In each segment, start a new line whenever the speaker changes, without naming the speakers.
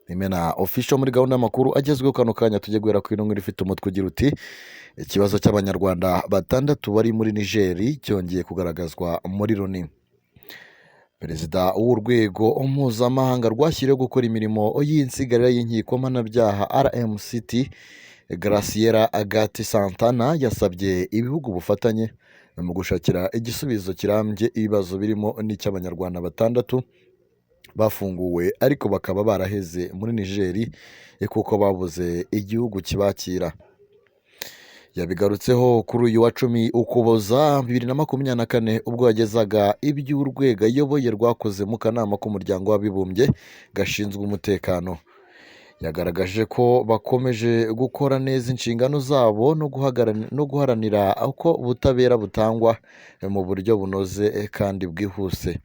Imena official muri gahunda y'amakuru agezweho kano kanya tujye guhera ku intumwa ifite umutwe ugira uti ikibazo cy'abanyarwanda batandatu bari muri Nigeri cyongeye kugaragazwa muri Loni. Perezida w'urwego mpuzamahanga rwashyiriweho gukora imirimo y'insigarira y'inkiko mpanabyaha RMCT Graciela Agati Santana yasabye ibihugu ubufatanye mu gushakira igisubizo kirambye ibibazo birimo n'icy'abanyarwanda batandatu bafunguwe ariko bakaba baraheze muri Nigeri kuko babuze igihugu kibakira. Yabigarutseho kuri uyu wa 10 Ukuboza 2024 ubwo yagezaga iby'urwego ayoboye rwakoze mu kanama k'umuryango w'abibumbye gashinzwe umutekano. Yagaragaje ko bakomeje gukora neza inshingano zabo no guharanira uko ubutabera butangwa mu buryo bunoze kandi bwihuse.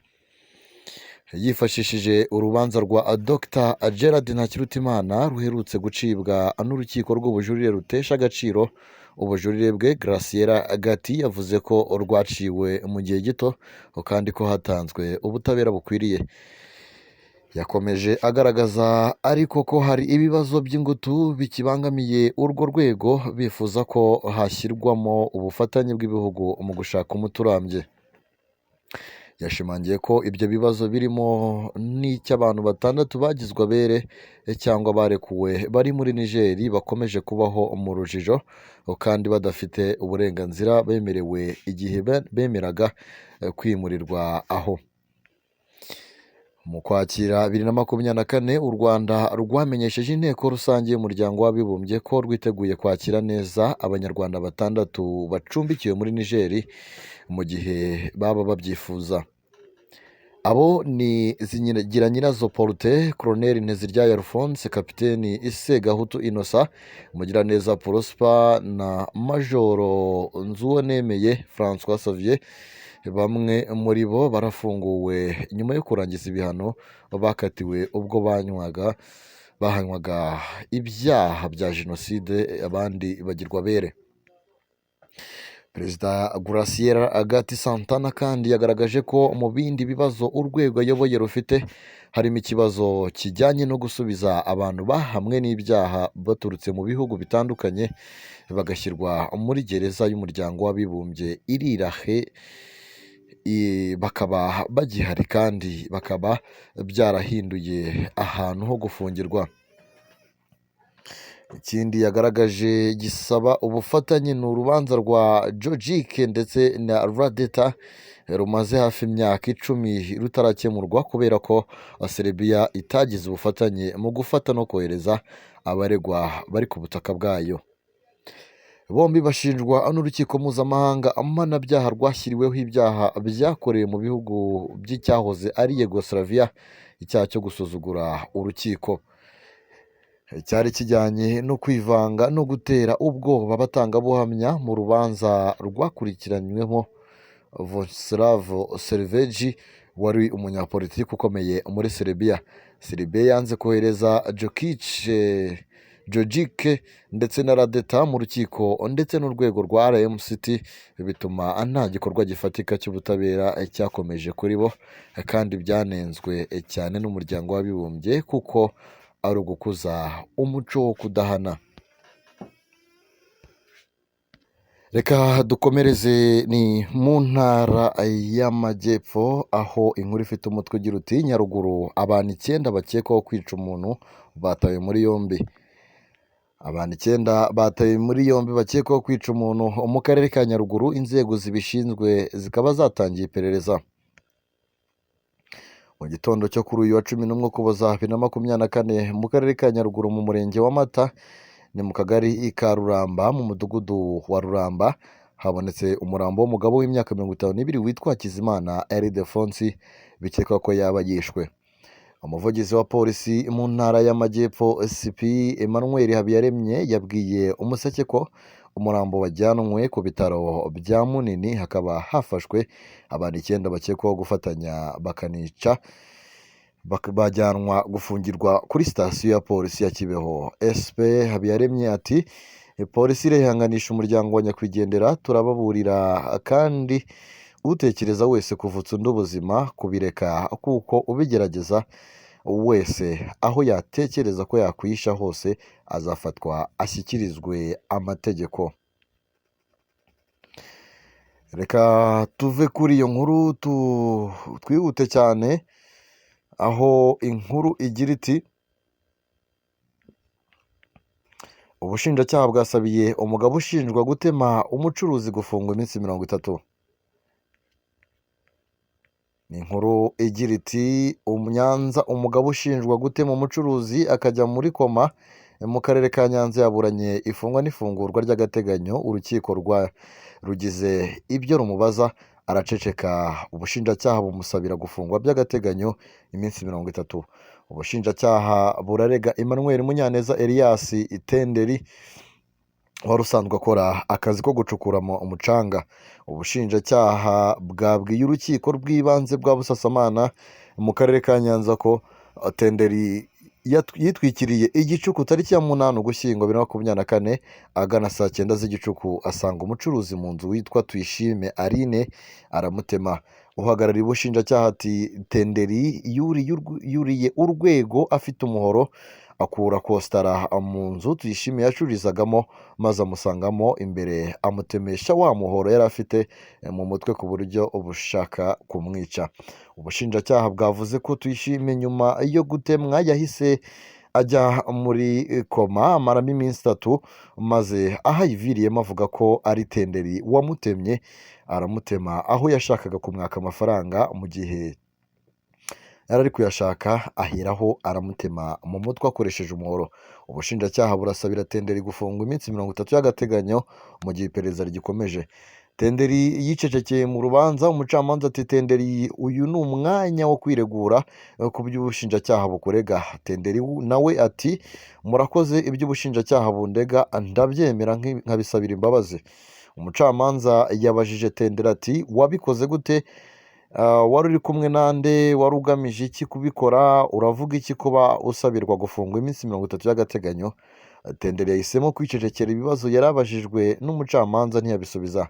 Yifashishije urubanza rwa Dr Gerard Ntakirutimana ruherutse gucibwa n'urukiko rw'ubujurire rutesha agaciro ubujurire bwe, Graciela Agati yavuze ko rwaciwe mu gihe gito kandi ko hatanzwe ubutabera bukwiriye. Yakomeje agaragaza ariko ko hari ibibazo by'ingutu bikibangamiye urwo rwego, bifuza ko hashyirwamo ubufatanye bw'ibihugu mu gushaka umuti urambye. Yashimangiye ko ibyo bibazo birimo n'icy'abantu batandatu bagizwe abere cyangwa barekuwe bari muri Nigeri bakomeje kubaho mu rujijo kandi badafite uburenganzira bemerewe igihe bemeraga kwimurirwa aho. Mu Kwakira 2024 u Rwanda rwamenyesheje inteko rusange y'umuryango w'abibumbye ko rwiteguye kwakira neza abanyarwanda batandatu bacumbikiwe muri Nigeri mu gihe baba babyifuza. Abo ni Zigiranyirazo Porte, Colonel Nteziryayo Alphonse, Kapiteni Segahutu Innocent, Mugiraneza Prosper na Majoro Nzuwonemeye François Xavier. Bamwe muri bo barafunguwe nyuma yo kurangiza ibihano bakatiwe ubwo bahanywaga ibyaha bya jenoside, abandi bagirwa abere. Perezida Graciela Agati Santana kandi yagaragaje ko mu bindi bibazo urwego ayoboye rufite harimo ikibazo kijyanye no gusubiza abantu bahamwe n'ibyaha baturutse mu bihugu bitandukanye bagashyirwa muri gereza y'umuryango w'abibumbye irirahe, bakaba bagihari kandi bakaba byarahinduye ahantu ho gufungirwa. Ikindi yagaragaje gisaba ubufatanye ni urubanza rwa Jojike ndetse na Radeta rumaze hafi imyaka 10 rutarakemurwa kubera ko Serbia itagize ubufatanye mu gufata no kohereza abaregwa bari ku butaka bwayo. Bombi bashinjwa n'urukiko mpuzamahanga mpanabyaha rwashyiriweho ibyaha byakorewe mu bihugu by'icyahoze ari Yugoslavia, icyaha cyo gusuzugura urukiko cyari kijyanye no kwivanga no gutera ubwoba abatangabuhamya mu rubanza rwakurikiranywemo Vojislav Serveji wari umunyapolitiki ukomeye muri Serbia. Serbia yanze kohereza Jojike ndetse na Radeta mu rukiko ndetse n'urwego rwa RMCT, bituma nta gikorwa gifatika cy'ubutabera cyakomeje kuri bo kandi byanenzwe cyane n'umuryango w'abibumbye kuko ari ugukuza umuco wo kudahana. Reka dukomereze ni mu ntara y'Amajyepfo aho inkuru ifite umutwe ugira uti Nyaruguru abantu 9 bakekwaho kwica umuntu batawe muri yombi. Abantu 9 batawe muri yombi bakekwaho kwica umuntu mu karere ka Nyaruguru, inzego zibishinzwe zikaba zatangiye iperereza. Mu gitondo cyo kuri uyu wa 11 Ukuboza 2024 mu karere ka Nyaruguru mu murenge wa Mata ni mu kagari ka Ruramba mu mudugudu wa Ruramba habonetse umurambo w'umugabo w'imyaka 52 witwa Kizimana Ildefonsi bikekwa ko yaba yishwe. Umuvugizi wa polisi mu ntara y'Amajyepfo SP Emmanuel Habiyaremye yabwiye Umuseke ko umurambo wajyanwe ku bitaro bya Munini, hakaba hafashwe abantu 9 bakekwaho gufatanya bakanica bajyanwa gufungirwa kuri sitasiyo ya polisi ya Kibeho. SP Habiyaremye ati polisi irehanganisha umuryango wa nyakwigendera, turababurira kandi utekereza wese kuvutsa undi ubuzima kubireka kuko ubigerageza wese aho yatekereza ko yakwihisha hose azafatwa ashyikirizwe amategeko. Reka tuve kuri iyo nkuru twihute cyane, aho inkuru igira iti ubushinjacyaha bwasabiye umugabo ushinjwa gutema umucuruzi gufungwa iminsi 30. Ni inkuru igira iti Nyanza, umugabo ushinjwa gutema umucuruzi akajya muri koma mu karere ka Nyanza yaburanye ifungwa n'ifungurwa ry'agateganyo. Urukiko rugize ibyo rumubaza araceceka. Ubushinjacyaha bumusabira gufungwa by'agateganyo iminsi 30. Ubushinjacyaha burarega Emmanuel Munyaneza Elias Itenderi wari usanzwe akora akazi ko gucukuramo umucanga. Ubushinjacyaha bwabwiye urukiko rw'ibanze bwa Busasamana mu karere ka Nyanza ko Tenderi yitwikiriye igicuku tariki ya 8 Ugushyingo 2024 agana saa 9 z'igicuku asanga umucuruzi mu nzu witwa Tuyishime Aline aramutema. Uhagarariye ubushinjacyaha ati Tenderi yuriye urwego afite umuhoro akura kostara mu nzu Tuyishime yacururizagamo maze amusangamo imbere amutemesha wa muhoro yari afite mu mutwe ku buryo ubushaka kumwica. Ubushinjacyaha bwavuze ko Tuyishime nyuma yo gutemwa yahise ajya muri koma amaramo iminsi 3 maze aho ayiviriyemo avuga ko ari Tenderi wamutemye aramutema aho yashakaga kumwaka amafaranga. Mu gihe yari ari kuyashaka aheraho aramutema mu mutwe akoresheje umuhoro. Ubushinjacyaha burasabira Tenderi gufungwa iminsi 30 y'agateganyo mu gihe iperereza rigikomeje. Tenderi yicecekeye mu rubanza. Umucamanza ati Tenderi, uyu ni umwanya wo kwiregura ku by'ubushinjacyaha bukurega. Tenderi nawe ati murakoze, iby'ubushinjacyaha bundega ndabyemera nkabisabira imbabazi. Umucamanza yabajije Tenderi ati wabikoze gute? Wari uri kumwe nande? Wari ugamije iki kubikora? Uravuga iki kuba usabirwa gufungwa iminsi 30 y'agateganyo? Tenderi yahisemo kwicecekera ibibazo yarabajijwe n'umucamanza ntiyabisubiza.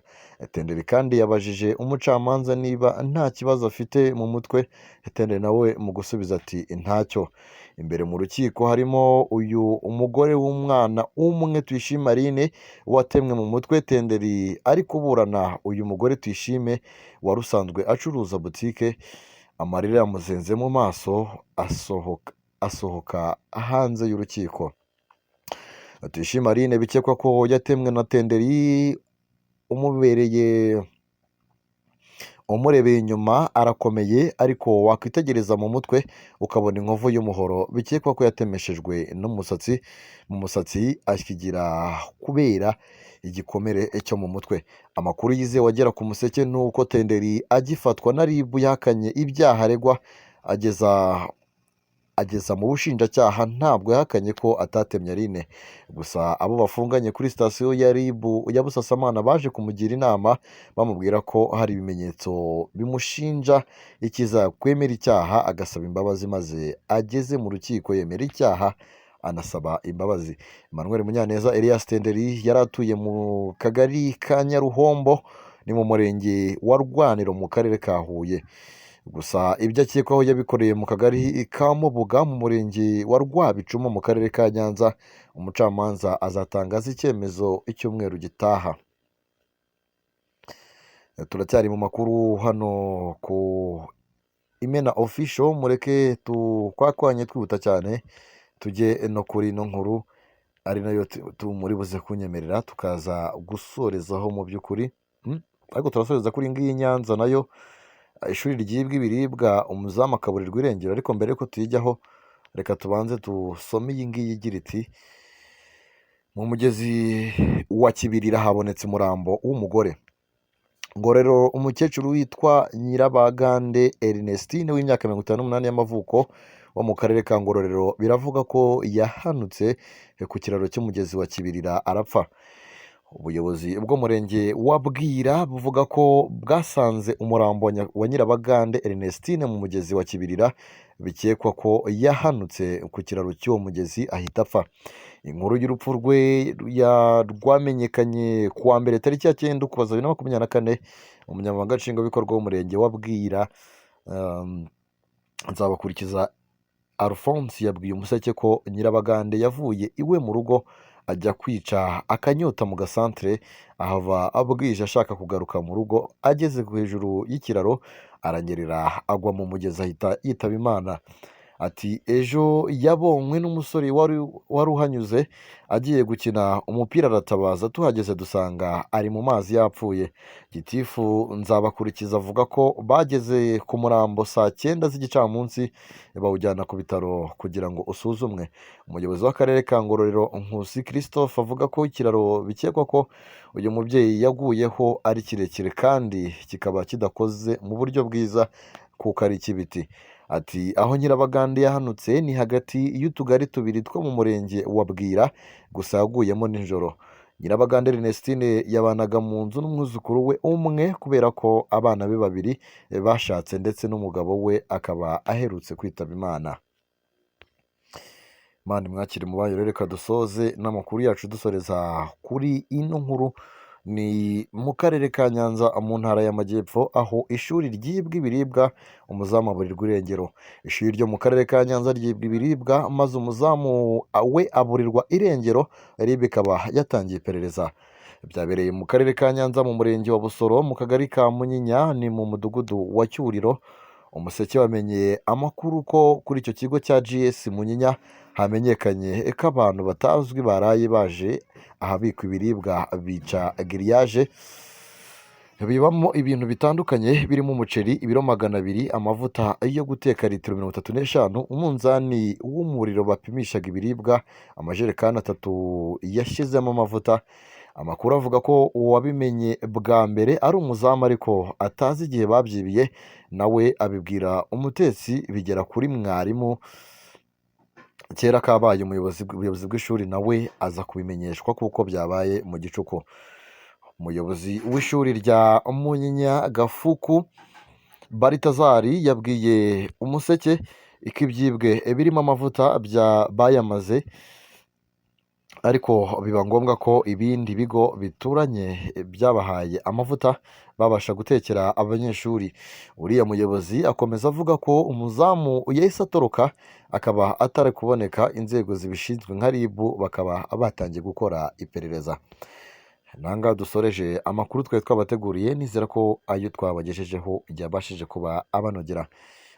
Tenderi kandi yabajije umucamanza niba nta kibazo afite mu mutwe. Tenderi nawe mu gusubiza ati ntacyo. Imbere mu rukiko harimo uyu umugore w'umwana umwe Tuyishime Aline watemwe mu mutwe. Tenderi ari kuburana uyu mugore Tuyishime wari usanzwe acuruza butike. Amarira yamuzenze mu maso asohoka hanze y'urukiko. Tuyishime Aline bikekwa ko yatemwe na Tenderi umurebeye inyuma arakomeye, ariko wakwitegereza mu mutwe ukabona inkovu y'umuhoro. Bikekwa ko yatemeshejwe n'umusatsi mu musatsi akigira kubera igikomere cyo mu mutwe. Amakuru yizewe agera ku Museke ni uko Tenderi agifatwa na RIB yahakanye ibyaha aregwa. Ageza mu bushinjacyaha ntabwo yahakanye ko atatemye Aline. Gusa abo bafunganye kuri sitasiyo ya RIB ya Busasamana baje kumugira inama bamubwira ko hari ibimenyetso bimushinja ikizakwemera icyaha agasaba imbabazi, maze ageze mu rukiko yemera icyaha anasaba imbabazi. Emmanuel Munyaneza Elias Tenderi yari atuye mu kagari ka Nyaruhombo, ni mu murenge wa Rwaniro mu karere ka Huye. Gusa ibyo akekwaho yabikoreye mu kagari ka Mubuga mu murenge wa Rwabicuma mu karere ka Nyanza. Umucamanza azatangaza icyemezo icyumweru gitaha. Turacyari mu makuru hano ku Imena Official. Mureke twakwanye twihuta cyane tujye no kuri ino nkuru ari nayo muri buze kunyemerera tukaza gusorezaho mu by'ukuri. Ariko turasoreza kuri ngiyi Nyanza nayo ishuri ryibwa ibiribwa umuzamu akaburirwa irengero. Ariko mbere ko tuyijyaho reka tubanze dusome iyi ngiyi igira iti mu mugezi wa Kibirira habonetse umurambo w'umugore. Ngororero, umukecuru witwa Nyirabagande Ernestine w'imyaka 58 y'amavuko wo mu karere ka Ngororero biravuga ko yahanutse ku kiraro cy'umugezi wa Kibirira arapfa. Ubuyobozi bw'umurenge wa Bwira buvuga ko bwasanze umurambo wa Nyirabagande Ernestine mu mugezi wa Kibirira. Bikekwa ko yahanutse ku kiraro cy'uwo mugezi ahita apfa. Inkuru y'urupfu rwe rwamenyekanye kuwa mbere tariki ya 9 Ukuboza 2024. Umunyamabanga nshingwabikorwa w'umurenge wa Bwira Nzabakurikiza Alphonse yabwiye Umuseke ko Nyirabagande yavuye iwe mu rugo ajya kwica akanyota mu gasantere, ahava abwije ashaka kugaruka mu rugo, ageze hejuru y'ikiraro aranyerera agwa mu mugezi ahita yitaba Imana. Ati ejo yabonywe n'umusore wari uhanyuze agiye gukina umupira aratabaza, tuhageze dusanga ari mu mazi yapfuye. Gitifu Nzabakurikiza avuga ko bageze ku murambo saa 9 z'igicamunsi bawujyana ku bitaro kugira ngo usuzumwe. Umuyobozi w'akarere ka Ngororero Nkusi Christophe avuga ko ikiraro bikekwa ko uyu mubyeyi yaguyeho ari kirekire kandi kikaba kidakoze mu buryo bwiza kuko ari ik'ibiti. Ati aho Nyirabagande yahanutse ni hagati y'utugari tubiri two mu murenge wa Bwira, gusa yaguyemo nijoro. Nyirabagande Ernestine yabanaga mu nzu n'umwuzukuru we umwe kubera ko abana be babiri bashatse ndetse n'umugabo we akaba aherutse kwitaba Imana. Mani mwakiri mu bayo, reka dusoze n'amakuru yacu dusoreza kuri ino nkuru. Ni mu karere ka Nyanza mu ntara y'Amajyepfo, aho ishuri ryibwa ibiribwa umuzamu aburirwa irengero. Ishuri ryo mu karere ka Nyanza ryibwa ibiribwa maze umuzamu we aburirwa irengero, RIB ikaba yatangiye iperereza. Byabereye mu karere ka Nyanza mu murenge wa Busoro mu kagari ka Munyinya ni mu mudugudu wa Cyuriro. Umuseke wamenye amakuru ko kuri icyo kigo cya GS Munyinya hamenyekanye ko abantu batazwi baraye baje ahabikwa ibiribwa bica giriyaje bibamo ibintu bitandukanye birimo umuceri ibiro 200, amavuta yo guteka litiro 35, umunzani w'umuriro bapimishaga ibiribwa, amajerekani 3 yashyizemo amavuta. Amakuru avuga ko uwabimenye bwa mbere ari umuzamu ariko atazi igihe babyibiye, nawe abibwira umutetsi bigera kuri mwarimu. Kera kabaye ubuyobozi bw'ishuri nawe aza kubimenyeshwa kuko byabaye mu gicuku. Umuyobozi w'ishuri rya Munyinya Gafuku Baritazari yabwiye Umuseke ko ibyibwe birimo amavuta bayamaze, ariko biba ngombwa ko ibindi bigo bituranye byabahaye amavuta babasha gutekera abanyeshuri. Uriya muyobozi akomeza avuga ko umuzamu yahise atoroka akaba atari kuboneka, inzego zibishinzwe nka RIB bakaba batangiye gukora iperereza. Nanga dusoreje amakuru twari twabateguriye, nizera ko ayo twabagejejeho yabashije kuba abanogera.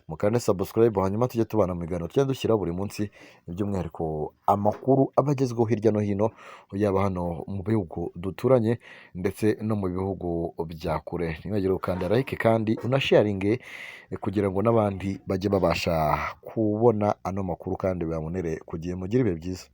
Mukande subscribe hanyuma tujye tubana mu biganiro tugenda dushyira buri munsi, by'umwihariko amakuru abagezweho hirya no hino, yaba hano mu bihugu duturanye ndetse no mu bihugu bya kure. Ntibagire gukanda like kandi unasharinge kugira ngo n'abandi bajye babasha kubona ano makuru kandi babonere ku gihe. Mugire ibihe byiza.